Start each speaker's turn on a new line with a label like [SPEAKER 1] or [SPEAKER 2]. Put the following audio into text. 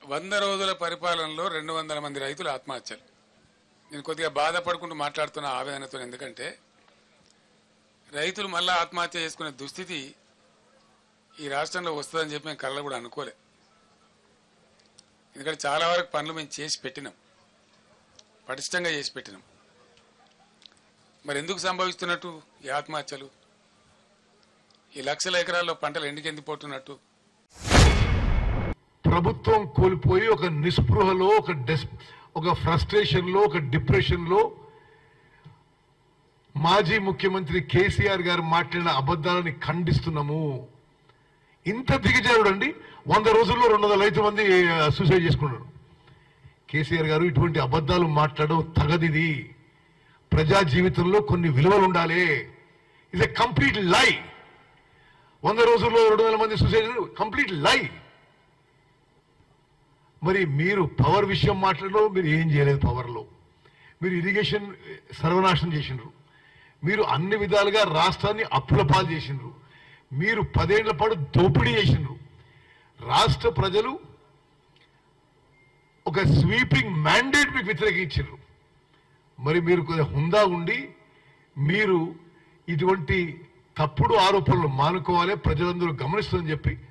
[SPEAKER 1] 100 రోజుల పరిపాలనలో 200 మంది రైతులు ఆత్మహత్యలు. నేను కొద్దిగా బాధపడుకుంటూ మాట్లాడుతున్న ఆవేదనతో, ఎందుకంటే రైతులు మళ్ళా ఆత్మహత్య చేసుకునే దుస్థితి ఈ రాష్ట్రంలో వస్తుందని చెప్పి మేము కళ్ళ కూడా అనుకోలే. ఎందుకంటే చాలా వరకు పనులు మేము చేసి పెట్టినాం, పటిష్టంగా చేసి పెట్టినాం. మరి ఎందుకు సంభవిస్తున్నట్టు ఈ ఆత్మహత్యలు? ఈ లక్షల ఎకరాల్లో పంటలు ఎండిపోతున్నట్టు?
[SPEAKER 2] ప్రభుత్వం కోల్పోయి ఒక నిస్పృహలో, ఒక ఫ్రస్ట్రేషన్ లో, ఒక డిప్రెషన్ లో మాజీ ముఖ్యమంత్రి కేసీఆర్ గారు మాట్లాడిన అబద్ధాలని ఖండిస్తున్నాము. ఇంత దిగజారుడండి. 100 రోజుల్లో 200 మంది సూసైడ్ చేసుకున్నారు. కేసీఆర్ గారు ఇటువంటి అబద్ధాలు మాట్లాడడం తగదిది. ప్రజా జీవితంలో కొన్ని విలువలు ఉండాలి. ఇట్స్ ఎ కంప్లీట్ లై. 100 రోజుల్లో 200 మంది సూసైడ్, కంప్లీట్ లై. మరి మీరు పవర్ విషయం మాట్లాడడం, మీరు ఏం చేయలేదు. పవర్లో మీరు ఇరిగేషన్ సర్వనాశనం చేసిండ్రు. మీరు అన్ని విధాలుగా రాష్ట్రాన్ని అప్పుల పాలు చేసిండ్రు. మీరు 10 ఏళ్ల పాటు దోపిడీ చేసిండ్రు. రాష్ట్ర ప్రజలు ఒక స్వీపింగ్ మ్యాండేట్ మీకు వ్యతిరేకించారు. మరి మీరు కొద్దిగా హుందా ఉండి మీరు ఇటువంటి తప్పుడు ఆరోపణలు మానుకోవాలి, ప్రజలందరూ గమనిస్తుందని చెప్పి